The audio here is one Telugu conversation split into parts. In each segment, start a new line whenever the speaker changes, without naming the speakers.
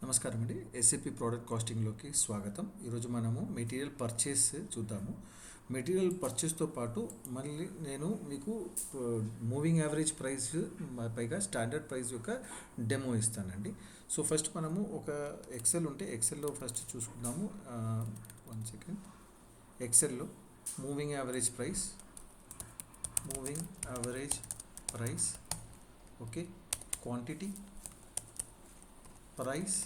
నమస్కారం అండి. ఎస్ఏపి ప్రోడక్ట్ కాస్టింగ్లోకి స్వాగతం. ఈరోజు మనము మెటీరియల్ పర్చేస్ చూద్దాము. మెటీరియల్ పర్చేస్తో పాటు మళ్ళీ నేను మీకు మూవింగ్ యావరేజ్ ప్రైస్ పైగా స్టాండర్డ్ ప్రైస్ యొక్క డెమో ఇస్తానండి. సో ఫస్ట్ మనము ఒక ఎక్సెల్ ఉంటే ఎక్సెల్లో ఫస్ట్ చూసుకుందాము. 1 సెకండ్. ఎక్సెల్లో moving average price okay, quantity, price,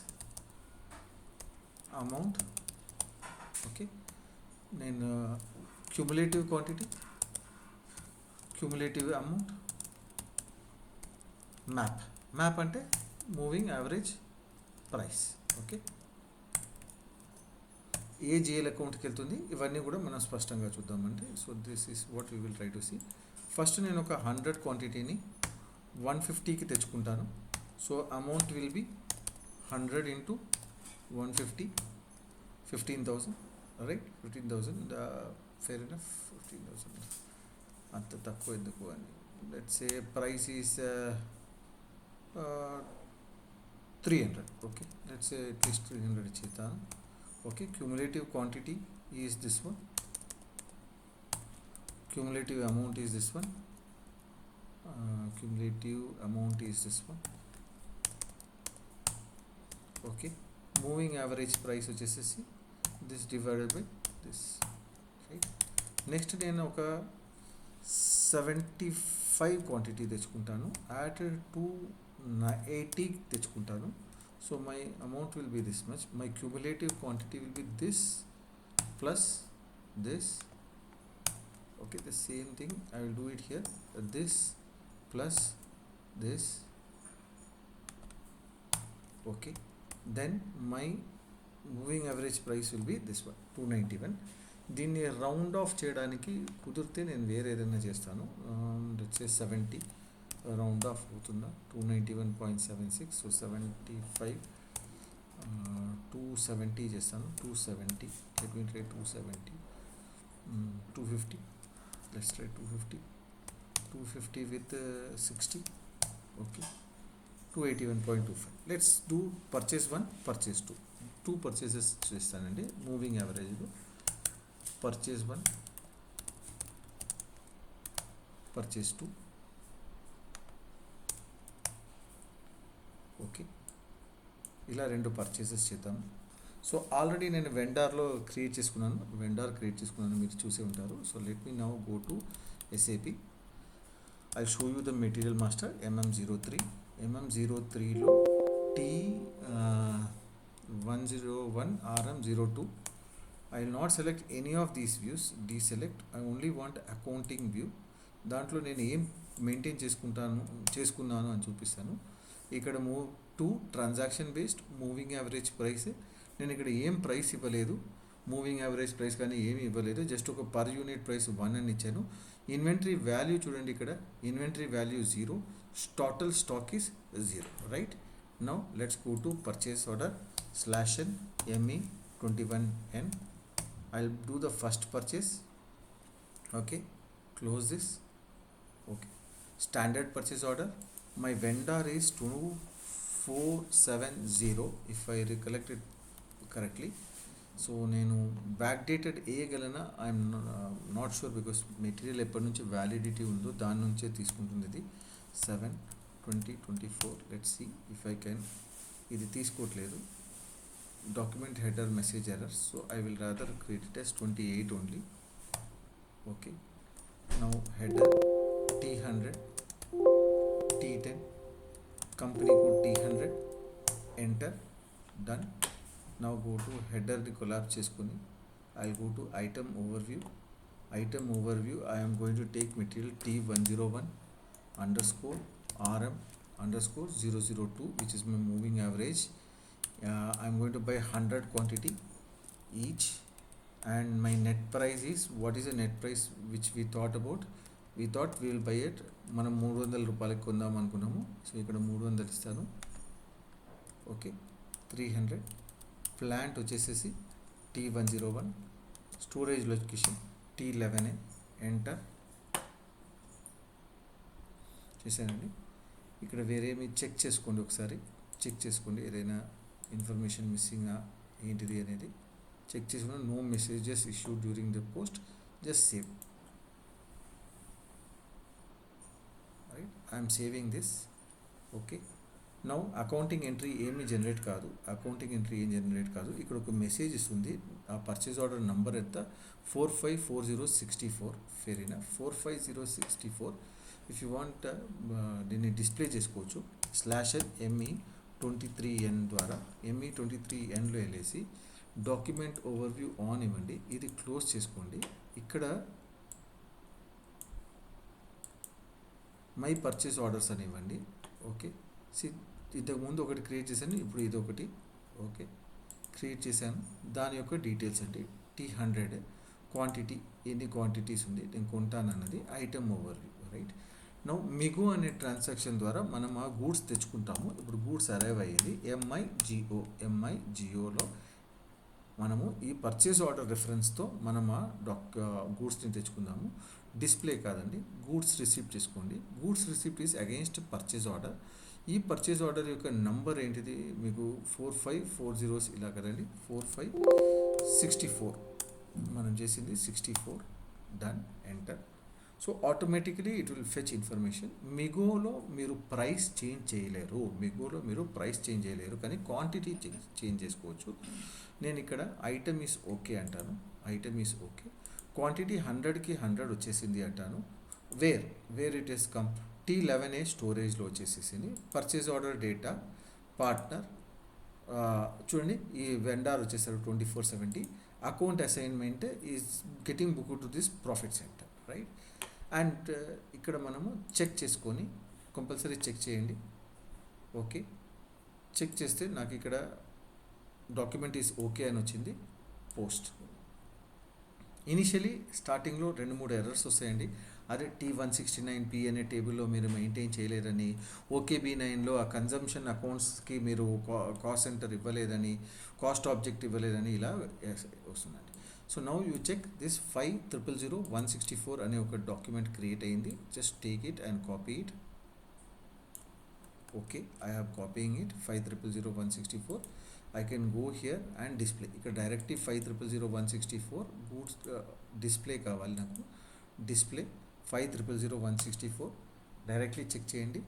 amount. Okay, నేను cumulative quantity, cumulative amount, MAP అంటే మూవింగ్ యావరేజ్ ప్రైస్. ఓకే, ఏ జిఎల్ అకౌంట్కి వెళ్తుంది ఇవన్నీ కూడా మనం స్పష్టంగా చూద్దామండి. So this is what we will try to see. First నేను ఒక 100 క్వాంటిటీని 150కి తెచ్చుకుంటాను. So amount will B 100 into 150, 15,000, right? 15,000, fair enough. 15,000 అంత తక్కువ ఎందుకు అని. Let's say price is 300. Okay, let's say at least 300 ఇచ్చేస్తాను. Okay, cumulative quantity is this one, cumulative amount is this one, cumulative amount is this one. Okay, moving average price వచ్చేసేసి this divided by this, right. Next నేను ఒక 75 క్వాంటిటీ తెచ్చుకుంటాను, యాట్ 280 తెచ్చుకుంటాను. So my amount will be this much. My cumulative quantity will be this plus this. Okay, the same thing I will do it here, this plus this. Okay, then my moving average price will be this one, 291. దీన్ని రౌండ్ ఆఫ్ చేయడానికి కుదిరితే నేను వేరే ఏదైనా చేస్తాను. లెట్స్ సే 70 రౌండ్ ఆఫ్ అవుతుందా, 291.76. సో 75 270 చేస్తాను. 270, let me try 270. 250, let's try 250 with 60. okay, 281.25. Let's do purchase 1, purchase 2. 2 purchases చేస్తానండి మూవింగ్ యావరేజ్లో. Purchase 1, purchase 2. ఓకే, ఇలా 2 పర్చేసెస్ చేద్దాము. సో ఆల్రెడీ నేను వెండార్ క్రియేట్ చేసుకున్నాను, మీరు చూసే ఉంటారు. So let me now go to SAP. I show you the material master MM03. MM03లో T101 RM02. I will not select any of these views, deselect. I only want accounting view. దాంట్లో నేను ఏం మెయింటైన్ చేసుకున్నాను అని చూపిస్తాను. ఇక్కడ move to transaction based moving average price. నేను ఇక్కడ ఏం ప్రైస్ ఇవ్వలేదు, మూవింగ్ యావరేజ్ ప్రైస్ కానీ ఏమి ఇవ్వలేదు, జస్ట్ ఒక పర్ యూనిట్ ప్రైస్ 1 అని ఇచ్చాను. ఇన్వెంటరీ వాల్యూ చూడండి, ఇక్కడ inventory value 0, total stock is 0, right? Now let's go to purchase order /n ME21N. I'll do the first purchase. Okay, close this. Okay, standard purchase order. My vendor is 2470 if I recollect it correctly. So నేను బ్యాక్ డేటెడ్ వేయగలనా, I'm not sure, because material ఎప్పటి నుంచి వ్యాలిడిటీ ఉందో దాని నుంచే తీసుకుంటుంది ఇది. 7/20/24. Let's see if I can. ఇది తీసుకోవట్లేదు, document header message error. So I will rather create it as 28 only. Okay, now header T100, T10, company code T100, enter, done. Now go to header ని కొలాప్స్ చేసుకొని I'll go to item overview. I am going to take material T101 underscore RM underscore 002, which is my moving average. I'm going to buy 100 quantity each, and my net price is, what is the net price which we thought about? We thought we will buy it, మనం 300 రూపాయలకి కొందాం అనుకున్నాము. సో ఇక్కడ 300 ఇస్తాను. ఓకే, 300. ప్లాంట్ వచ్చేసేసి T101, storage location T11, enter చేశానండి. ఇక్కడ వేరే మీ చెక్ చేసుకోండి, ఒకసారి చెక్ చేసుకోండి ఏదైనా ఇన్ఫర్మేషన్ మిస్సింగ్ ఏంటిది అనేది చెక్ చేసుకున్న. No messages issue during the post, just save. Right, I'm saving this. Okay, now accounting entry ఏమీ జనరేట్ కాదు. ఇక్కడ ఒక మెసేజ్ ఇస్తుంది. ఆ పర్చేజ్ ఆర్డర్ నంబర్ ఎంత 454064. Fair enough, 45064. If you want దీన్ని డిస్ప్లే చేసుకోవచ్చు. /ME23N ద్వారా ME23Nలో వెళ్ళేసి డాక్యుమెంట్ ఓవర్వ్యూ ఆన్ ఇవ్వండి. ఇది క్లోజ్ చేసుకోండి. ఇక్కడ మై పర్చేస్ ఆర్డర్స్ అని ఇవ్వండి. ఓకే, ఇంతకుముందు ఒకటి క్రియేట్ చేశాను, ఇప్పుడు ఇది ఒకటి ఓకే క్రియేట్ చేశాను. దాని యొక్క డీటెయిల్స్ అండి. T100 క్వాంటిటీ, ఎన్ని క్వాంటిటీస్ ఉంది, నేను కొంటాను అన్నది ఐటమ్ ఓవర్వ్యూ. రైట్, నౌ మిగు అనే ట్రాన్సాక్షన్ ద్వారా మనం ఆ గూడ్స్ తెచ్చుకుంటాము. ఇప్పుడు గూడ్స్ అరైవ్ అయ్యేది MIGOలో మనము ఈ పర్చేస్ ఆర్డర్ రెఫరెన్స్తో మనం ఆ గూడ్స్ని తెచ్చుకుందాము. డిస్ప్లే కాదండి, గూడ్స్ రిసీప్ట్ చేసుకోండి. Goods receipt is against purchase order. ఈ పర్చేస్ ఆర్డర్ యొక్క నంబర్ ఏంటిది మీకు 4540 ఇలా కదండి, 4564 మనం చేసింది 64. Done, enter. So automatically it will fetch information. మిగోలో మీరు ప్రైస్ చేంజ్ చేయలేరు, కానీ క్వాంటిటీ చేంజ్ చేసుకోవచ్చు. నేను ఇక్కడ ఐటమ్ ఈస్ ఓకే అంటాను. క్వాంటిటీ 100కి 100 వచ్చేసింది అంటాను. Where it is come, T11A స్టోరేజ్లో వచ్చేసేసింది. పర్చేజ్ ఆర్డర్ డేటా పార్ట్నర్ చూడండి, ఈ వెండార్ వచ్చేసారు 2470. Account assignment is getting book to this profit centre. Right, and ఇక్కడ మనము చెక్ చేసుకొని కంపల్సరీ చెక్ చేయండి. ఓకే, చెక్ చేస్తే నాకు ఇక్కడ డాక్యుమెంట్ ఈజ్ ఓకే అని వచ్చింది. పోస్ట్. ఇనిషియలీ స్టార్టింగ్లో 2-3 ఎర్రర్స్ వస్తాయండి. అదే T169P అనే టేబుల్లో మీరు మెయింటైన్ చేయలేదని, OKB9లో ఆ కన్జంప్షన్ అకౌంట్స్కి మీరు కాస్ట్ సెంటర్ ఇవ్వలేదని, కాస్ట్ ఆబ్జెక్ట్ ఇవ్వలేదని ఇలా వస్తుందండి. So now you check this 500164 అనే ఒక డాక్యుమెంట్ క్రియేట్ అయింది. Just take it and copy it. Okay, I have copying it 500164. I can go here and display. ఇక్కడ డైరెక్ట్లీ 500164 గూడ్స్ డిస్ప్లే కావాలి నాకు. డిస్ప్లే 500164 డైరెక్ట్లీ చెక్ చేయండి.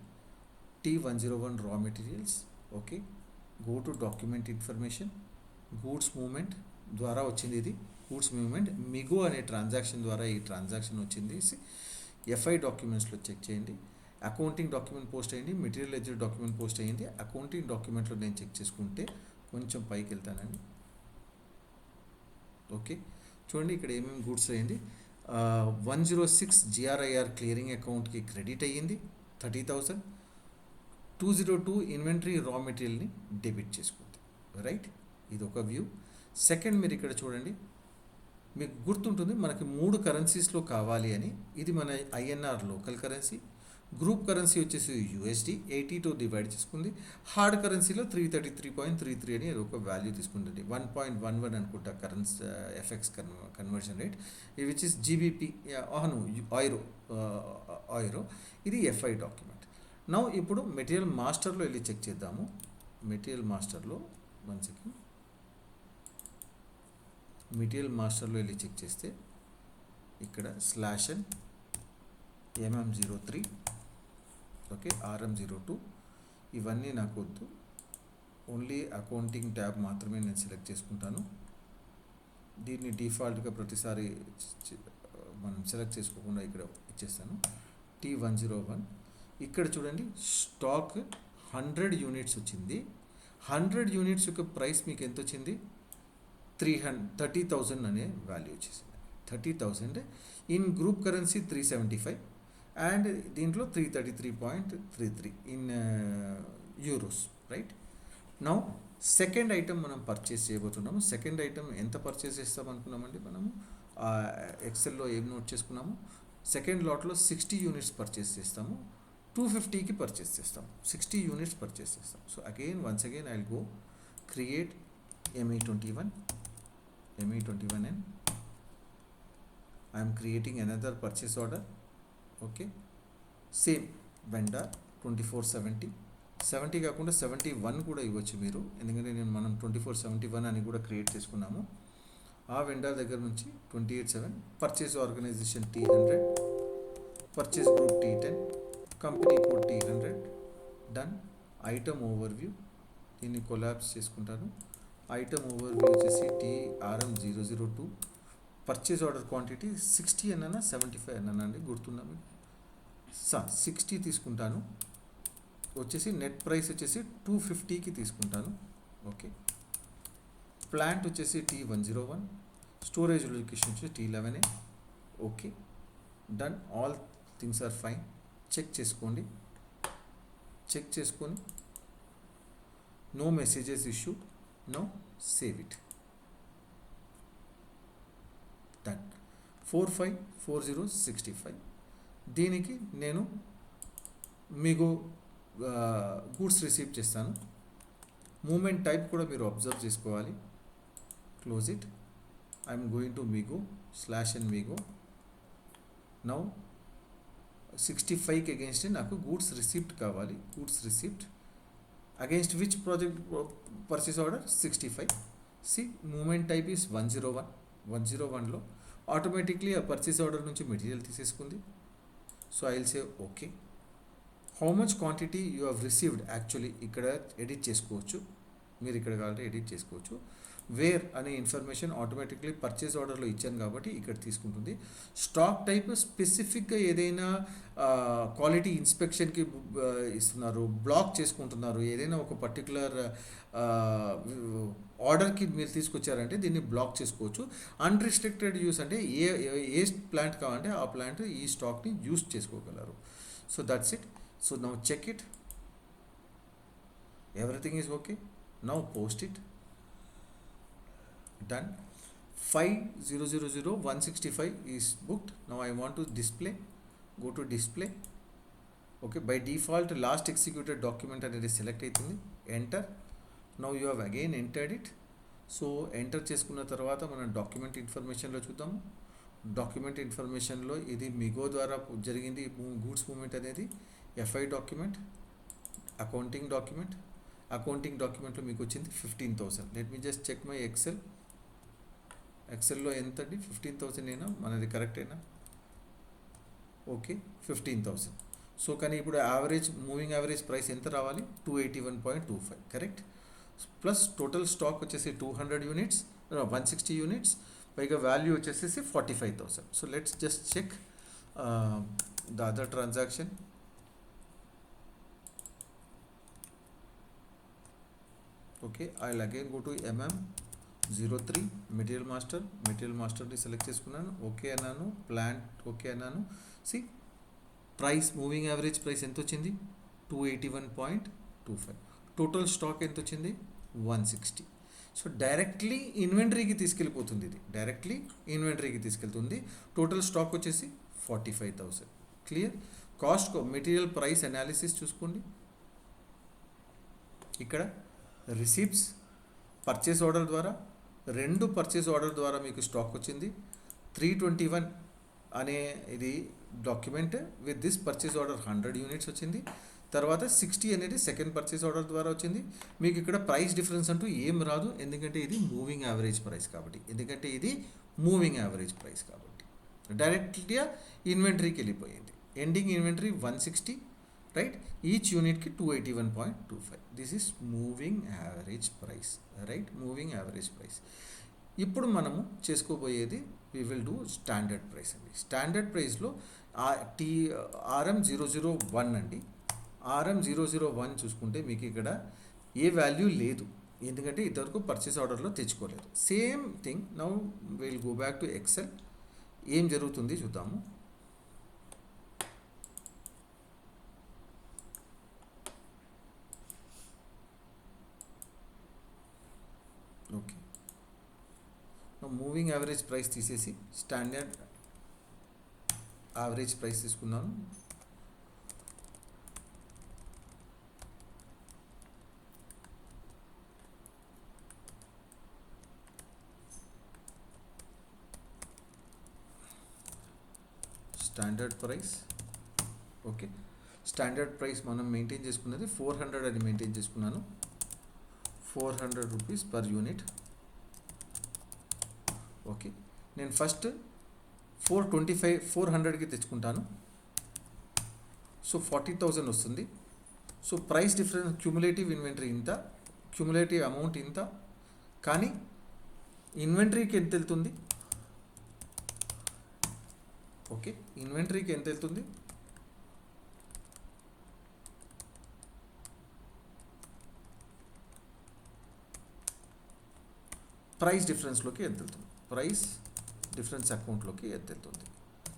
T101 raw materials. Okay, go to document information. Goods movement ద్వారా వచ్చింది ఇది. గూడ్స్ మూవ్మెంట్ మిగు అనే ట్రాన్సాక్షన్ ద్వారా ఈ ట్రాన్సాక్షన్ వచ్చింది. FI డాక్యుమెంట్స్లో చెక్ చేయండి. అకౌంటింగ్ డాక్యుమెంట్ పోస్ట్ అయ్యింది, మెటీరియల్ లెడ్జర్ డాక్యుమెంట్ పోస్ట్ అయ్యింది. అకౌంటింగ్ డాక్యుమెంట్లో నేను చెక్ చేసుకుంటే కొంచెం పైకి వెళ్తానండి. ఓకే, చూడండి ఇక్కడ ఏమేమి గూడ్స్ అయ్యింది. 106 GRIR క్లియరింగ్ అకౌంట్కి క్రెడిట్ అయ్యింది 30,000. 202 ఇన్వెంటరీ రా మెటీరియల్ని డెబిట్ చేసుకుంది. రైట్, ఇది ఒక వ్యూ. సెకండ్, మీరు ఇక్కడ చూడండి, మీకు గుర్తుంటుంది మనకి 3 కరెన్సీస్లో కావాలి అని. ఇది మన INR local currency. Group currency వచ్చేసి USD 80తో డివైడ్ చేసుకుంది. హార్డ్ కరెన్సీలో 333.33 అని ఒక వాల్యూ తీసుకుంటుంది. 1.11 అనుకుంటా currency FX conversion rate, which is GBP ఆయిరో. ఇది FI డాక్యుమెంట్. నౌ ఇప్పుడు మెటీరియల్ మాస్టర్లో వెళ్ళి చెక్ చేద్దాము. మెటీరియల్ మాస్టర్లో వెళ్ళి చెక్ చేస్తే ఇక్కడ /n MM03 ఓకే, RM02 ఇవన్నీ నాకు వద్దు. ఓన్లీ అకౌంటింగ్ ట్యాబ్ మాత్రమే నేను సెలెక్ట్ చేసుకుంటాను. దీన్ని డిఫాల్ట్గా ప్రతిసారి మనం సెలెక్ట్ చేసుకోకుండా ఇక్కడ ఇచ్చేస్తాను. T101 ఇక్కడ చూడండి, స్టాక్ 100 యూనిట్స్ వచ్చింది. 100 యూనిట్స్ యొక్క ప్రైస్ మీకు ఎంత వచ్చింది? 30,000 అనే వాల్యూ వచ్చేసింది. 30,000 ఇన్ గ్రూప్ కరెన్సీ 375 అండ్ దీంట్లో 333.33 in euros. Right, now second item మనం పర్చేస్ చేయబోతున్నాము. సెకండ్ ఐటమ్ ఎంత పర్చేస్ చేస్తాం అనుకున్నామండి మనము ఎక్సెల్లో ఏం నోట్ చేసుకున్నాము. సెకండ్ లాట్లో 60 యూనిట్స్ పర్చేస్ చేస్తాము. 250కి పర్చేస్ చేస్తాం. 60 యూనిట్స్ పర్చేస్ చేస్తాం. So once again I will go create ME21N. I am creating another purchase order. Okay, same vendor 2470. 70 కాకుండా 71 కూడా ఇవ్వచ్చు మీరు, ఎందుకంటే మనం 2471 అని కూడా క్రియేట్ చేసుకున్నాము. ఆ వెండర్ దగ్గర నుంచి 287, purchase organization T100, purchase group T10, company code T100, done. Item overview దీన్ని కొలాప్స్ చేసుకుంటాను. ఐటమ్ ఓవర్వ్యూ వచ్చేసి TRM002, పర్చేస్ ఆర్డర్ క్వాంటిటీ 60 అన్నా 75 అన్నా అండి, గుర్తుందా మీకు? 60 తీసుకుంటాను. వచ్చేసి నెట్ ప్రైస్ వచ్చేసి 250కి తీసుకుంటాను. ఓకే. ప్లాంట్ వచ్చేసి T101, స్టోరేజ్ లొకేషన్ వచ్చేసి T11. Okay, done. All things are fine. Check చేసుకోండి. చెక్ చేసుకొని no messages issue, no save it. Done. 454065 దీనికి నేను మీకు గూడ్స్ రిసీవ్ చేస్తాను. మూమెంట్ టైప్ కూడా మీరు అబ్జర్వ్ చేసుకోవాలి. Close it. I'm going to MIGO /Migo. Now 65కి అగేన్స్ట్ నాకు గూడ్స్ రిసిప్ట్ కావాలి. Goods receipt against which project purchase order 65. See movement type is 101. 101లో ఆటోమేటిక్లీ ఆ పర్చేస్ ఆర్డర్ నుంచి మెటీరియల్ తీసేసుకుంది. So I will say okay. How much quantity you have received, actually ఇక్కడ ఎడిట్ చేసుకోవచ్చు. మీరు ఇక్కడ కావాలంటే ఎడిట్ చేసుకోవచ్చు. వేర్ అనే ఇన్ఫర్మేషన్ ఆటోమేటిక్లీ పర్చేస్ ఆర్డర్లో ఇచ్చాను కాబట్టి ఇక్కడ తీసుకుంటుంది. స్టాక్ టైప్ స్పెసిఫిక్గా ఏదైనా క్వాలిటీ ఇన్స్పెక్షన్కి ఇస్తున్నారు, బ్లాక్ చేసుకుంటున్నారు, ఏదైనా ఒక పర్టికులర్ ఆర్డర్కి మీరు తీసుకొచ్చారంటే దీన్ని బ్లాక్ చేసుకోవచ్చు. అన్రిస్ట్రిక్టెడ్ యూస్ అంటే ఏ ప్లాంట్ కావాలంటే ఆ ప్లాంట్ ఈ స్టాక్ని యూస్ చేసుకోగలరు. So that's it. So now check it. Everything is okay. Now post it. Done. 5000 165 is booked. Now I want to display. Go to display. Okay. By default, last executed document అనేది select అవుతుంది. Enter. Now you have again entered it. So enter చేసుకున్న తర్వాత మనం డాక్యుమెంట్ ఇన్ఫర్మేషన్లో చూద్దాము. డాక్యుమెంట్ ఇన్ఫర్మేషన్లో ఇది మిగో ద్వారా జరిగింది గూడ్స్ మూమెంట్ అనేది. FI document, accounting document. Accounting డాక్యుమెంట్లో మీకు వచ్చింది 15,000. Let me just check my ఎక్సెల్లో ఎంత అండి? 15,000 అయినా మనది కరెక్ట్ అయినా? ఓకే, 15,000. సో కానీ ఇప్పుడు మూవింగ్ యావరేజ్ ప్రైస్ ఎంత రావాలి? 281.25 కరెక్ట్. ప్లస్ టోటల్ స్టాక్ వచ్చేసి 200 యూనిట్స్, 160 యూనిట్స్, పైగా వాల్యూ వచ్చేసి 45,000. So let's just check the other transaction. Okay, I'll again go to MM03 material మాస్టర్ని సెలెక్ట్ చేసుకున్నాను. ఓకే అన్నాను. ప్లాంట్ ఓకే అన్నాను. See price moving average price ఎంత వచ్చింది? 281.25. టోటల్ స్టాక్ ఎంత వచ్చింది? 160. సో డైరెక్ట్లీ ఇన్వెంటరీకి తీసుకెళ్ళిపోతుంది. ఇది డైరెక్ట్లీ ఇన్వెంటరీకి తీసుకెళ్తుంది. టోటల్ స్టాక్ వచ్చేసి 45,000. Clear. Cost material price analysis చూసుకోండి. ఇక్కడ రిసీప్ట్స్ పర్చేస్ ఆర్డర్ ద్వారా, 2 పర్చేస్ ఆర్డర్ ద్వారా మీకు స్టాక్ వచ్చింది. 321 అనే ఇది document with this purchase order 100 units వచ్చింది. తర్వాత 60 అనేది సెకండ్ పర్చేస్ ఆర్డర్ ద్వారా వచ్చింది. మీకు ఇక్కడ ప్రైస్ డిఫరెన్స్ అంటూ ఏం రాదు, ఎందుకంటే ఇది మూవింగ్ యావరేజ్ ప్రైస్ కాబట్టి. డైరెక్ట్గా ఇన్వెంటరీకి వెళ్ళిపోయింది. Ending inventory 160, right. ఈచ్ యూనిట్కి 281.25. This is moving average price, right. Moving average price. ఇప్పుడు మనము చేసుకోబోయేది we will do standard price అండి. స్టాండర్డ్ ప్రైస్లో RM001 అండి. RM001 చూసుకుంటే మీకు ఇక్కడ ఏ వాల్యూ లేదు, ఎందుకంటే ఇంతవరకు పర్చేస్ ఆర్డర్లో తెచ్చుకోలేదు. Same thing now will go back to Excel. ఏం జరుగుతుంది చూద్దాము. ఓకే, మూవింగ్ యావరేజ్ ప్రైస్ తీసేసి స్టాండర్డ్ యావరేజ్ ప్రైస్ తీసుకున్నాను. Standard price. Okay, standard price మనం మెయింటైన్ చేసుకున్నది 400 అని మెయింటైన్ చేసుకున్నాను. 400 రూపీస్ పర్ యూనిట్. ఓకే, నేను ఫస్ట్ 400కి తెచ్చుకుంటాను. సో 40,000 వస్తుంది. So price difference, cumulative inventory ఇంత, క్యుములేటివ్ అమౌంట్ ఇంత, కానీ ఇన్వెంటరీకి ఎంత వెళ్తుంది? ఓకే, ఇన్వెంటరీకి ఎంత వెళ్తుంది? ప్రైస్ డిఫరెన్స్లోకి ఎంత వెళ్తుంది? ప్రైస్ డిఫరెన్స్ అకౌంట్లోకి ఎంత వెళ్తుంది?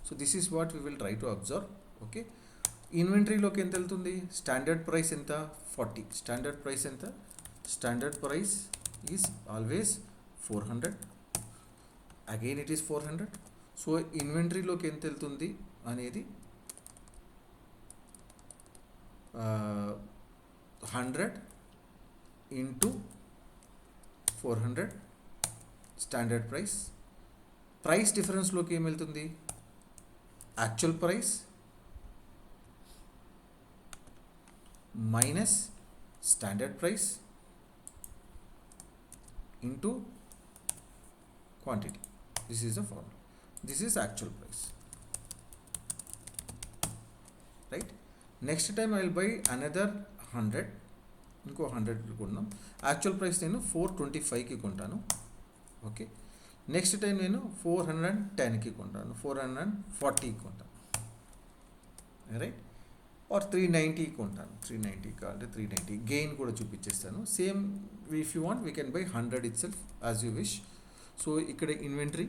So this is what we will try to observe. Okay, ఇన్వెంటరీలోకి ఎంత వెళ్తుంది? స్టాండర్డ్ ప్రైస్ ఎంత? 40. స్టాండర్డ్ ప్రైస్ ఎంత? Standard price is always 400. Again it is 400. So ఇన్వెంటరీలోకి ఎంత వెళ్తుంది అనేది 100 ఇంటూ 400 స్టాండర్డ్ ప్రైస్. ప్రైస్ డిఫరెన్స్లోకి ఏం వెళ్తుంది? Actual price minus standard price into quantity. This is the formula. This is actual price, right? Next time I will buy another 100. ఇంకో 100 కొన్నాం. యాక్చువల్ ప్రైస్ నేను 425కి కొంటాను. ఓకే, నెక్స్ట్ టైం నేను 410కి కొంటాను, 440కి కొంటాను, రైట్? ఆర్ 390కి కొంటాను. 390 కావాలంటే 390. గెయిన్ కూడా చూపించేస్తాను. Same if you want we can buy 100 it self as you wish. So ఇక్కడ ఇన్వెంటరీ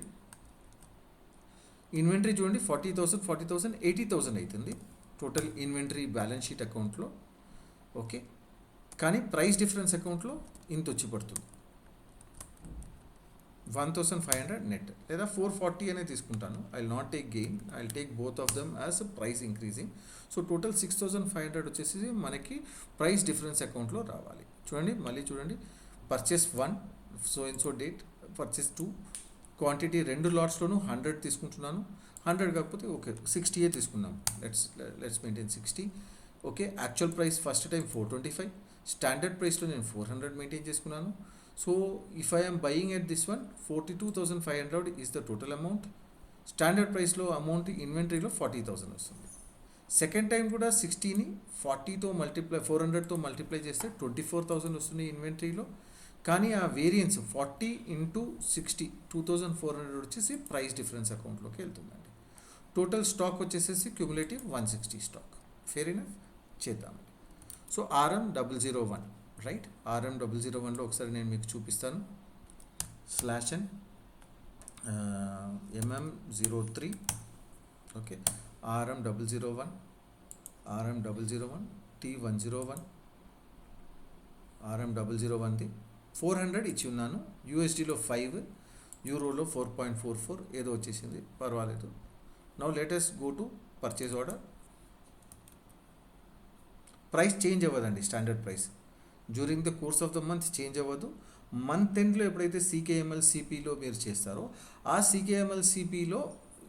చూడండి, 40,000 80,000 అవుతుంది టోటల్ ఇన్వెంటరీ బ్యాలెన్స్ షీట్ అకౌంట్లో. ఓకే, కానీ ప్రైస్ డిఫరెన్స్ అకౌంట్లో ఇంత వచ్చి పడుతుంది, 1,500 నెట్, లేదా 440 అనే తీసుకుంటాను. I will not take gain, I will take both of them as price increasing. So total 6,500 వచ్చేసి మనకి ప్రైస్ డిఫరెన్స్ అకౌంట్లో రావాలి. చూడండి, మళ్ళీ చూడండి, purchase 1 so and so date, purchase 2, quantity 2 లాట్స్లోనూ 100 తీసుకుంటున్నాను. 100 కాకపోతే ఓకే 60 తీసుకున్నాం. Let's maintain 60. Okay, actual price first time 425, standard ప్రైస్లో నేను 400 మెయింటైన్ చేసుకున్నాను. So if I am buying at this one, 42,500 is the total amount. Standard ప్రైస్లో అమౌంట్ ఇన్వెంటరీలో 40,000 వస్తుంది. సెకండ్ టైం కూడా 60ని 40తో మల్టిప్లై, 400తో మల్టిప్లై చేస్తే 24,000 వస్తుంది ఇన్వెంటరీలో. కానీ ఆ వేరియన్స్ 40 ఇంటూ 60 2,400 వచ్చేసి ప్రైస్ డిఫరెన్స్ అకౌంట్లోకి వెళ్తుందండి. టోటల్ స్టాక్ వచ్చేసేసి క్యుములేటివ్ 160 స్టాక్. ఫెయిర్ ఇనఫ్, చేద్దాం. So RM001, right? RM001లో ఒకసారి నేను మీకు చూపిస్తాను. /n MM03. Okay, RM001 T101 RM001ది 400 ఇచ్చి ఉన్నాను. USDలో 5, యూరోలో 4.44 ఏదో వచ్చేసింది, పర్వాలేదు. Now let us go to purchase order. Price change అవ్వదండి, standard price during the course of the month change అవ్వదు. మంత్ ఎండ్లో ఎప్పుడైతే CKML CPలో మీరు చేస్తారో ఆ CKML CPలో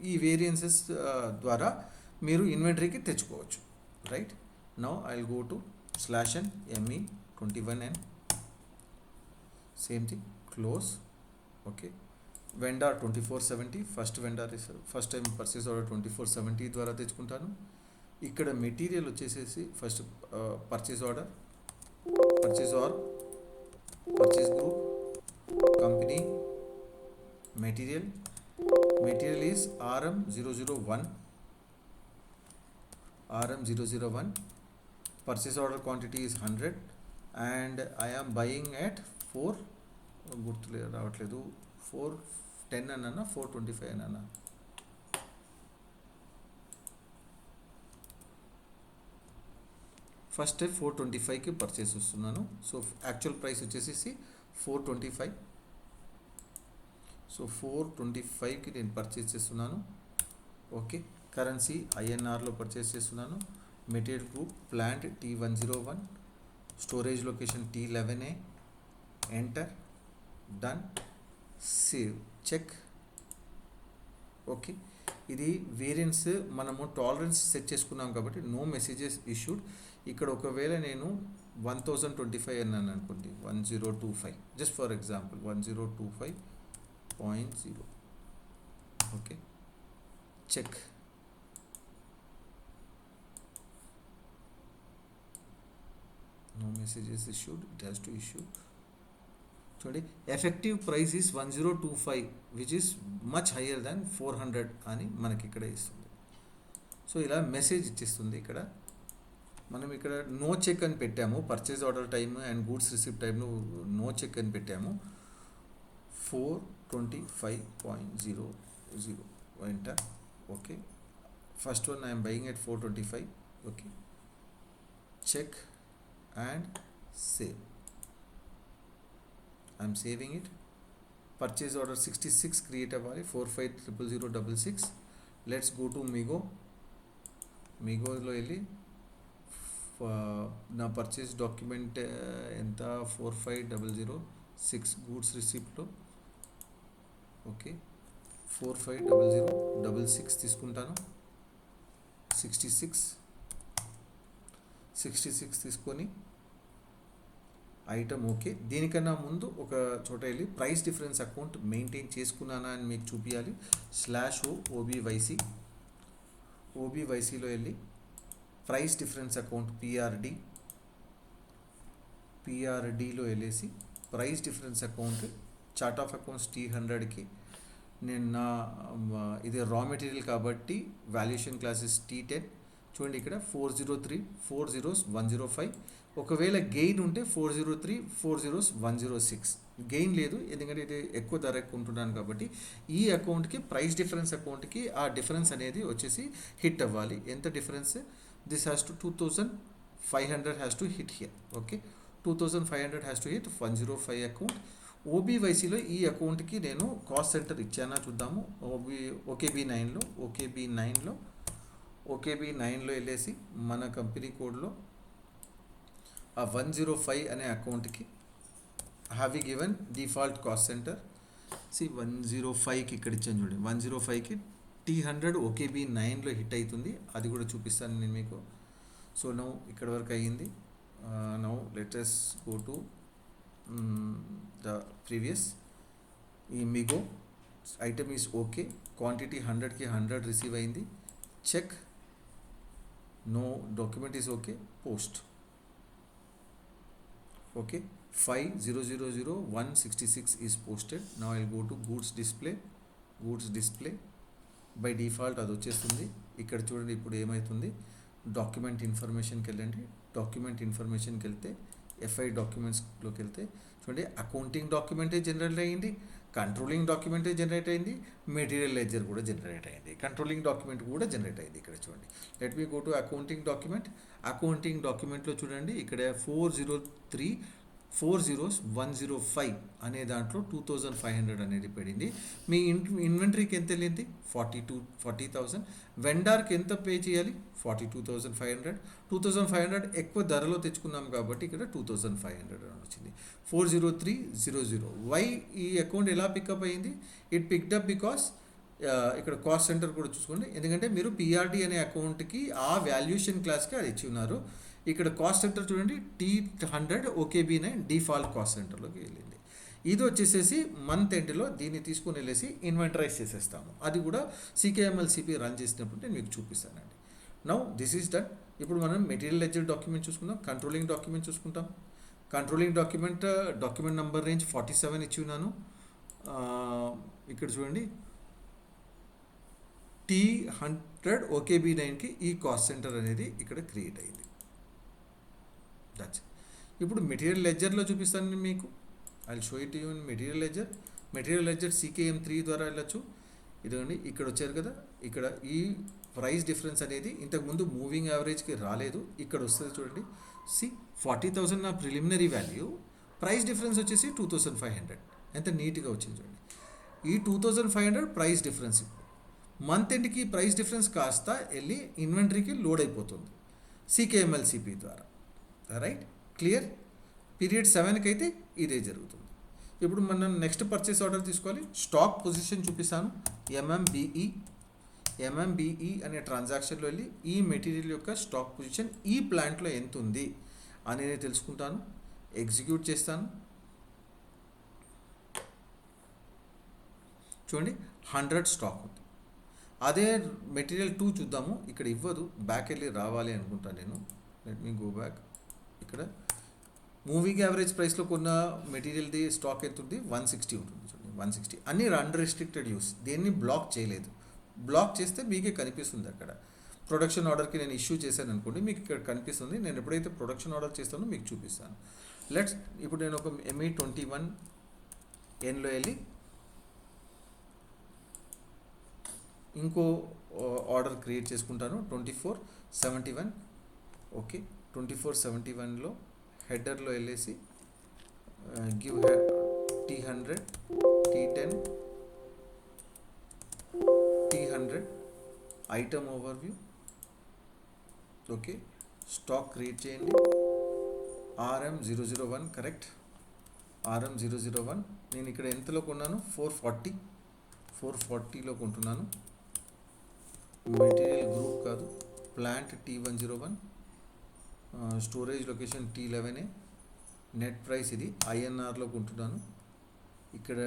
ఈ వేరియన్సెస్ ద్వారా మీరు ఇన్వెంటరీకి తెచ్చుకోవచ్చు, right? Now I will go to /n ME21N, same thing, close. Okay, vendor 2470, first time purchase order 2470 ద్వారా తెచ్చుకుంటాను. ఇక్కడ మెటీరియల్ వచ్చేసేసి first purchase order, purchase group, company, material is RM001. Purchase order quantity is 100 and I am buying at 4, గుర్తు రావట్లేదు, 410 అన్నా 425 అన్నా. ఫస్ట్ 425కి పర్చేస్ వస్తున్నాను. సో యాక్చువల్ ప్రైస్ వచ్చేసి 425. సో 425కి నేను పర్చేస్ చేస్తున్నాను. ఓకే, కరెన్సీ INRలో పర్చేస్ చేస్తున్నాను. Material group plant T101, storage location T11A, enter, done, save, check. Okay, ఇది వేరియన్స్ మనము టాలరెన్స్ సెట్ చేసుకున్నాం కాబట్టి నో మెసేజెస్ ఇష్యూడ్. ఇక్కడ ఒకవేళ నేను 1025 అన్నాను అనుకోండి, 1025 just for example 1025.0. Okay, check. No messages issued, it has to issue. చూడండి, effective price is 1025 which is much higher than 400 అని మనకి ఇక్కడ ఇస్తుంది. సో ఇలా మెసేజ్ ఇచ్చేస్తుంది. ఇక్కడ మనం ఇక్కడ నో చెక్ అని పెట్టాము, purchase order time and goods receipt టైంలో నో చెక్ అని పెట్టాము. 425.00 enter. Okay, first one I'm buying at 425. Okay, check and save. I am saving it. Purchase order 66 create అవ్వాలి, 45000066. Let's go to Migo లో వెళ్ళి నా పర్చేస్ డాక్యుమెంట్ ఎంత 45006 గూడ్స్ రిసిప్ట్లో. ఓకే, 450066 తీసుకుంటాను. 66 తీసుకొని ఐటమ్. ఓకే, దీనికన్నా ముందు ఒక చోట వెళ్ళి ప్రైస్ డిఫరెన్స్ అకౌంట్ మెయింటైన్ చేసుకున్నానా అని మీకు చూపించాలి. ఓబీవైసీలో వెళ్ళి ప్రైస్ డిఫరెన్స్ అకౌంట్ పిఆర్డిలో వెళ్ళేసి price difference account chart of accounts T100కి నేను నా ఇది రా మెటీరియల్ కాబట్టి వాల్యుయేషన్ క్లాసెస్ T10. చూడండి, ఇక్కడ 403 4 zeros 105. ఒకవేళ గెయిన్ ఉంటే 403 4 zeros 106. గెయిన్ లేదు, ఎందుకంటే ఇది ఎక్కువ ధర ఉంటున్నాను కాబట్టి ఈ అకౌంట్కి ప్రైస్ డిఫరెన్స్ అకౌంట్కి ఆ డిఫరెన్స్ అనేది వచ్చేసి హిట్ అవ్వాలి. ఎంత difference? This has to 2500 has to hit here. Okay, 2500 has to hit 105 account. ఓబీవైసీలో ఈ అకౌంట్కి నేను కాస్ట్ సెంటర్ ఇచ్చానా చూద్దాము. OKB9లో వెళ్ళేసి మన కంపెనీ కోడ్లో ఆ 105 అనే అకౌంట్కి have given default cost centre. 105కి ఇక్కడ ఇచ్చాను చూడండి, 105కి T100 OKB9లో హిట్ అవుతుంది. అది కూడా చూపిస్తాను నేను మీకు. సో నౌ ఇక్కడ వరకు అయ్యింది. Now let us go to the previous. ఈ MIGO item is okay, quantity 100కి 100 రిసీవ్ అయింది. Check, no document is okay, post. Okay, 50000166 is posted. Now I'll go to goods display. By default అది వచ్చేస్తుంది. ఇక్కడ చూడండి, ఇప్పుడు ఏమవుతుంది, డాక్యుమెంట్ ఇన్ఫర్మేషన్కి వెళ్ళండి. డాక్యుమెంట్ ఇన్ఫర్మేషన్కి వెళ్తే FI డాక్యుమెంట్స్లోకి వెళ్తే చూడండి, అకౌంటింగ్ డాక్యుమెంటే జనరేట్ అయ్యింది, కంట్రోలింగ్ డాక్యుమెంటే జనరేట్ అయింది, మెటీరియల్ లెడ్జర్ కూడా జనరేట్ అయింది, కంట్రోలింగ్ డాక్యుమెంట్ కూడా జనరేట్ అయింది. ఇక్కడ చూడండి, let me go to accounting డాక్యుమెంట్లో చూడండి, ఇక్కడ 403 4 zeros 105 అనే దాంట్లో 2500 అనేది పడింది. మీ ఇన్వెంటరీకి ఎంత వెళ్ళింది? 40,000. వెండార్కి ఎంత పే చేయాలి? 42,500. 2,500 ఎక్కువ ధరలో తెచ్చుకున్నాం కాబట్టి ఇక్కడ 2,500 అని వచ్చింది. 40300. వై ఈ అకౌంట్ ఎలా పికప్ అయ్యింది? ఇట్ పిక్డ్ అప్ బికాస్ ఇక్కడ కాస్ట్ సెంటర్ కూడా చూసుకోండి, ఎందుకంటే మీరు పిఆర్డి అనే అకౌంట్కి ఆ వాల్యుయేషన్ క్లాస్కి అది ఇచ్చి ఉన్నారు. ఇక్కడ కాస్ట్ సెంటర్ చూడండి, T100 OKB9 డిఫాల్ట్ కాస్ట్ సెంటర్లోకి వెళ్ళింది. ఇది వచ్చేసేసి మంత్ ఎండ్లో దీన్ని తీసుకొని వెళ్ళేసి ఇన్వెంటరైజ్ చేసేస్తాము. అది కూడా CKMLCP రన్ చేసినప్పుడు నేను మీకు చూపిస్తానండి. Now this is done. ఇప్పుడు మనం మెటీరియల్ లెడ్జర్ డాక్యుమెంట్ చూసుకుందాం, కంట్రోలింగ్ డాక్యుమెంట్ చూసుకుంటాం. కంట్రోలింగ్ డాక్యుమెంట్ నంబర్ రేంజ్ 47 ఇచ్చి ఉన్నాను. ఇక్కడ చూడండి, T100 OKB9కి ఈ కాస్ట్ సెంటర్ అనేది ఇక్కడ క్రియేట్ అయింది. దట్స్. ఇప్పుడు మెటీరియల్ లెడ్జర్లో చూపిస్తాను నేను మీకు. I show it you in material ledger CKM3 ద్వారా వెళ్ళచ్చు. ఇదండి, ఇక్కడ వచ్చారు కదా, ఇక్కడ ఈ ప్రైస్ డిఫరెన్స్ అనేది ఇంతకుముందు మూవింగ్ యావరేజ్కి రాలేదు, ఇక్కడ వస్తుంది చూడండి. 40,000 నా ప్రిలిమినరీ వాల్యూ, ప్రైస్ డిఫరెన్స్ వచ్చేసి 2,500. ఎంత నీట్గా వచ్చింది చూడండి. ఈ 2,500 ప్రైస్ డిఫరెన్స్ మంత్ ఎండ్కి ప్రైస్ డిఫరెన్స్ కాస్త వెళ్ళి ఇన్వెంటరీకి లోడ్ అయిపోతుంది CKMLCP ద్వారా. Right, clear. పీరియడ్ 7కి అయితే ఇదే జరుగుతుంది. ఇప్పుడు మనం నెక్స్ట్ పర్చేస్ ఆర్డర్ తీసుకోవాలి. స్టాక్ పొజిషన్ చూపిస్తాను, MMBE. ఎంఎంబిఈ అనే ట్రాన్సాక్షన్లో వెళ్ళి ఈ మెటీరియల్ యొక్క స్టాక్ పొజిషన్ ఈ ప్లాంట్లో ఎంత ఉంది అని నేను తెలుసుకుంటాను, ఎగ్జిక్యూట్ చేస్తాను. చూడండి 100 స్టాక్ ఉంది. అదే మెటీరియల్ 2 చూద్దాము. ఇక్కడ ఇవ్వదు, బ్యాక్ వెళ్ళి రావాలి అనుకుంటాను నేను. Let me go back. ఇక్కడ మూవింగ్ యావరేజ్ ప్రైస్లో కొన్న మెటీరియల్ది స్టాక్ ఎంత ఉంది, 160 ఉంటుంది. చూడండి 160 అన్ని అన్రిస్ట్రిక్టెడ్ యూస్, దేన్ని బ్లాక్ చేయలేదు. బ్లాక్ చేస్తే మీకే కనిపిస్తుంది. అక్కడ ప్రొడక్షన్ ఆర్డర్కి నేను ఇష్యూ చేశాను అనుకోండి, మీకు ఇక్కడ కనిపిస్తుంది. నేను ఎప్పుడైతే ప్రొడక్షన్ ఆర్డర్ చేస్తానో మీకు చూపిస్తాను. ఇప్పుడు నేను ఒక ME21Nలో వెళ్ళి ఇంకో ఆర్డర్ క్రియేట్ చేసుకుంటాను. 2471. ఓకే, 2471లో హెడర్లో వెళ్ళేసి give T100 T10 T100 item overview. Okay, stock create చేయండి. RM001 correct. RM001 నేను ఇక్కడ ఎంతలో కొన్నాను, 440లో కొంటున్నాను. మెటీరియల్ గ్రూప్ కాదు, plant T101, storage location T11, net price ఇది INRలో కొంటున్నాను. ఇక్కడ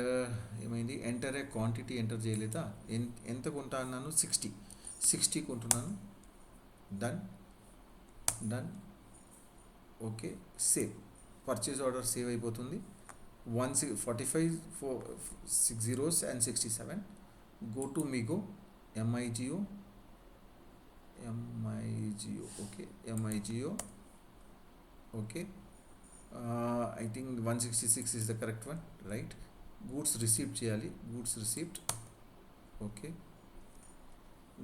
ఏమైంది, ఎంటర్ ఏ క్వాంటిటీ ఎంటర్ చేయలేదా, ఎంత కొంటా అన్నాను, 60 కొంటున్నాను. Done. Okay, save. Purchase order save అయిపోతుంది. 45 6 zeros and 67. Go to MIGO, MIGO. Okay, MIGO. Okay, I think 166 is the correct one, right? Goods receipt చేయాలి. goods receipt. ఓకే,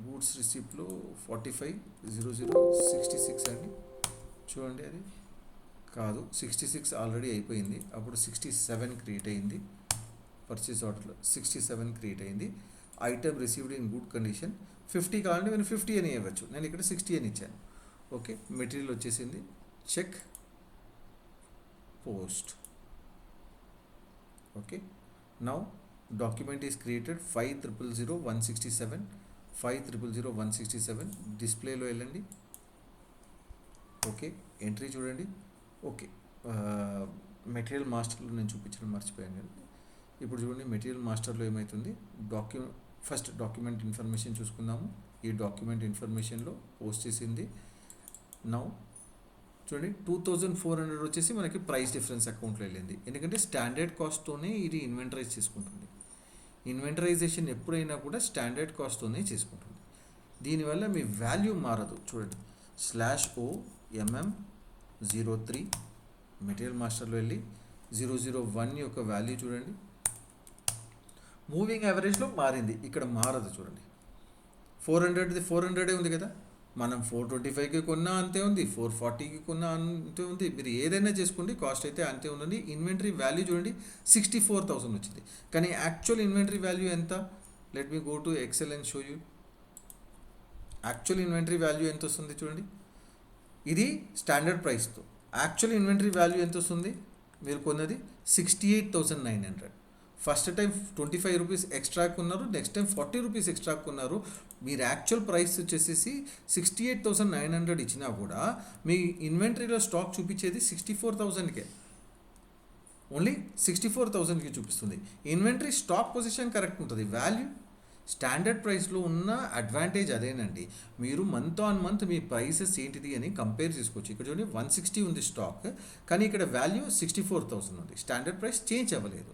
goods receiptలో 450066 అండి. చూడండి, అది కాదు, 66 ఆల్రెడీ అయిపోయింది. అప్పుడు 67 క్రియేట్ అయింది. పర్చేస్ ఆర్డర్లో 67 క్రియేట్ అయింది. Item received in good condition. 50 కావాలంటే నేను 50 అని ఇవ్వచ్చు, నేను ఇక్కడ 60 అని ఇచ్చాను. ఓకే, మెటీరియల్ వచ్చేసింది. Check post. Okay, now document is created. 500167 500167 డిస్ప్లేలో వెళ్ళండి. ఓకే, ఎంట్రీ చూడండి. ఓకే, మెటీరియల్ మాస్టర్లో నేను చూపించడం మర్చిపోయాను కదా. ఇప్పుడు చూడండి, మెటీరియల్ మాస్టర్లో ఏమవుతుంది, ఫస్ట్ డాక్యుమెంట్ ఇన్ఫర్మేషన్ చూసుకుందాము. ఈ డాక్యుమెంట్ ఇన్ఫర్మేషన్లో పోస్ట్ చేసింది. నౌ చూడండి, 2400 వచ్చేసి మనకి ప్రైస్ డిఫరెన్స్ అకౌంట్లో వెళ్ళింది. ఎందుకంటే స్టాండర్డ్ కాస్ట్తోనే ఇది ఇన్వెంటరైజ్ చేసుకుంటుంది. ఇన్వెంటరైజేషన్ ఎప్పుడైనా కూడా స్టాండర్డ్ కాస్ట్తోనే చేసుకుంటుంది. దీనివల్ల మీ వాల్యూ మారదు. చూడండి, /OMM03 మెటీరియల్ మాస్టర్లో వెళ్ళి 001 యొక్క వాల్యూ చూడండి. మూవింగ్ యావరేజ్లో మారింది, ఇక్కడ మారదు. చూడండి, 400 ఉంది కదా, మనం 425కి కొన్నా అంతే ఉంది, 440కి కొన్నా అంతే ఉంది. మీరు ఏదైనా చేసుకోండి, కాస్ట్ అయితే అంతే ఉందండి. ఇన్వెంటరీ వాల్యూ చూడండి, 64,000 వచ్చింది. కానీ యాక్చువల్ ఇన్వెంటరీ వాల్యూ ఎంత? Let me go to Excel and show you. Actual inventory value ఎంత వస్తుంది చూడండి. ఇది స్టాండర్డ్ ప్రైస్తో. యాక్చువల్ ఇన్వెంటరీ వాల్యూ ఎంత వస్తుంది? మీరు కొన్నది 68,900. ఫస్ట్ టైం 25 రూపీస్ ఎక్స్ట్రా కొన్నారు, నెక్స్ట్ టైం 40 రూపీస్ ఎక్స్ట్రా కొన్నారు. మీరు యాక్చువల్ ప్రైస్ వచ్చేసి 68,900 ఇచ్చినా కూడా మీ ఇన్వెంటరీలో స్టాక్ చూపించేది 64,000కే. ఓన్లీ 64,000కి చూపిస్తుంది. ఇన్వెంటరీ స్టాక్ పొజిషన్ కరెక్ట్ ఉంటుంది. వాల్యూ స్టాండర్డ్ ప్రైస్లో ఉన్న అడ్వాంటేజ్ అదేనండి. మీరు month on month me prices ఏంటిది అని కంపేర్ చేసుకోవచ్చు. ఇక్కడ చూడండి, 160 ఉంది స్టాక్, కానీ ఇక్కడ వాల్యూ 64,000 ఉంది. స్టాండర్డ్ ప్రైస్ చేంజ్ అవ్వలేదు.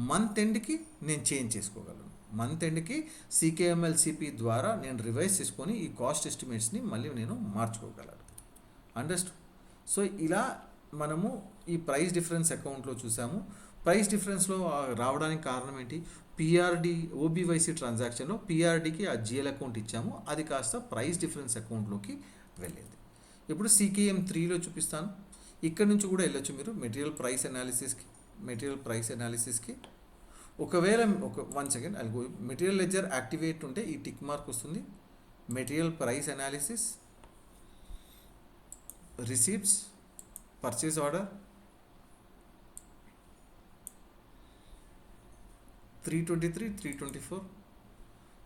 మంత్ ఎండ్కి నేను చేంజ్ చేసుకోగలను. మంత్ ఎండ్కి CKMLCP ద్వారా నేను రివైజ్ చేసుకొని ఈ కాస్ట్ ఎస్టిమేట్స్ని మళ్ళీ నేను మార్చుకోగలను. అండర్స్టాండ్? సో ఇలా మనము ఈ ప్రైస్ డిఫరెన్స్ అకౌంట్లో చూసాము. ప్రైస్ డిఫరెన్స్లో రావడానికి కారణం ఏంటి? PRD OBYC ట్రాన్సాక్షన్లో PRDకి ఆ GL అకౌంట్ ఇచ్చాము, అది కాస్త ప్రైస్ డిఫరెన్స్ అకౌంట్లోకి వెళ్ళింది. ఇప్పుడు CKM3లో చూపిస్తాను. ఇక్కడ నుంచి కూడా వెళ్ళొచ్చు మీరు మెటీరియల్ ప్రైస్ అనాలిసిస్కి. ఒకవేళ one second I'll go. Material ledger activate ఉంటే ఈ టిక్ మార్క్ వస్తుంది. Material price analysis, receipts, purchase order 323, 324.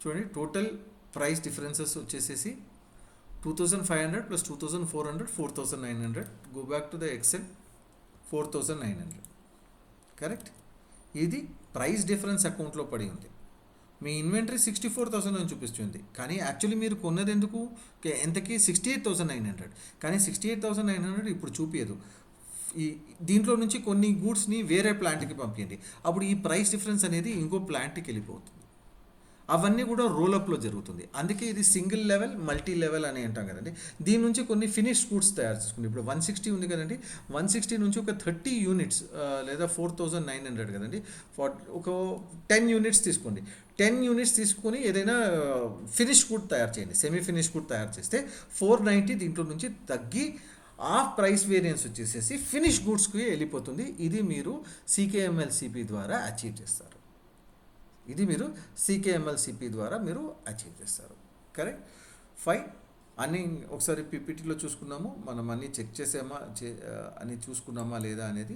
చూడండి, టోటల్ ప్రైస్ డిఫరెన్సెస్ వచ్చేసేసి 2500 plus 2400 4900. Go back to the Excel. 4900 correct. ఇది ప్రైస్ డిఫరెన్స్ అకౌంట్లో పడి ఉంది. మీ ఇన్వెంటరీ 64,000 అని చూపిస్తుంది, కానీ యాక్చువల్లీ మీరు కొన్నది ఎందుకు ఎంతకి 68,900, కానీ 68,900 ఇప్పుడు చూపించదు. ఈ దీంట్లో నుంచి కొన్ని గూడ్స్ని వేరే ప్లాంట్కి పంపించండి, అప్పుడు ఈ ప్రైస్ డిఫరెన్స్ అనేది ఇంకో ప్లాంట్కి వెళ్ళిపోతుంది. అవన్నీ కూడా రోలప్లో జరుగుతుంది. అందుకే ఇది సింగిల్ లెవెల్ మల్టీ లెవెల్ అని అంటాం కదండి. దీని నుంచి కొన్ని ఫినిష్ గూడ్స్ తయారు చేసుకుంది. ఇప్పుడు 160 ఉంది కదండి, 160 నుంచి ఒక 30 యూనిట్స్ లేదా 4,900 కదండి, ఒక 10 యూనిట్స్ తీసుకోండి. 10 యూనిట్స్ తీసుకొని ఏదైనా ఫినిష్ గుడ్ తయారు చేయండి. సెమీ ఫినిష్ గుడ్ తయారు చేస్తే 490 దీంట్లో నుంచి తగ్గి ఆ ప్రైస్ వేరియన్స్ వచ్చేసేసి ఫినిష్ గూడ్స్కి వెళ్ళిపోతుంది. ఇది మీరు CKMLCP ద్వారా అచీవ్ చేస్తారు. ఇది మీరు CKMLCP ద్వారా మీరు అచీవ్ చేస్తారు. కరెక్ట్. ఫైన్. అన్నీ ఒకసారి PPTలో చూసుకున్నాము, మనం అన్నీ చెక్ చేసామా అని చూసుకున్నామా లేదా అనేది.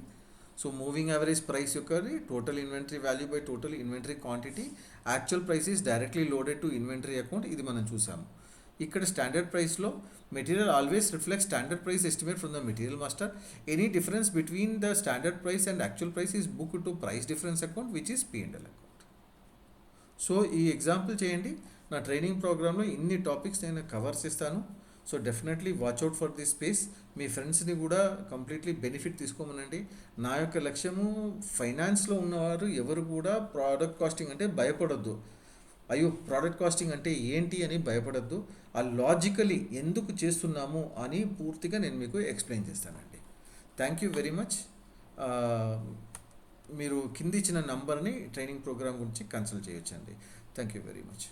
సో మూవింగ్ యావరేజ్ ప్రైస్ యొక్కది total inventory value by total inventory quantity, actual price is directly loaded to inventory account. ఇది మనం చూసాము. ఇక్కడ స్టాండర్డ్ ప్రైస్లో material always reflect standard price estimate from the material master. Any difference between the standard price and actual price is book to price difference account which is P&L account. So ఈ ఎగ్జాంపుల్ చేయండి. నా ట్రైనింగ్ ప్రోగ్రాంలో ఇన్ని టాపిక్స్ నేను కవర్స్ ఇస్తాను. So definitely watch out for this space. మీ ఫ్రెండ్స్ని కూడా కంప్లీట్లీ బెనిఫిట్ తీసుకోమనండి. నా యొక్క లక్ష్యము ఫైనాన్స్లో ఉన్నవారు ఎవరు కూడా ప్రోడక్ట్ కాస్టింగ్ అంటే భయపడొద్దు. అయ్యో ప్రోడక్ట్ కాస్టింగ్ అంటే ఏంటి అని భయపడద్దు. ఆ లాజికలీ ఎందుకు చేస్తున్నాము అని పూర్తిగా నేను మీకు ఎక్స్ప్లెయిన్ చేస్తానండి. Thank you very much. మీరు కింద ఇచ్చిన నంబర్ని ట్రైనింగ్ ప్రోగ్రామ్ గురించి కన్సల్ట్ చేయొచ్చండి. Thank you very much.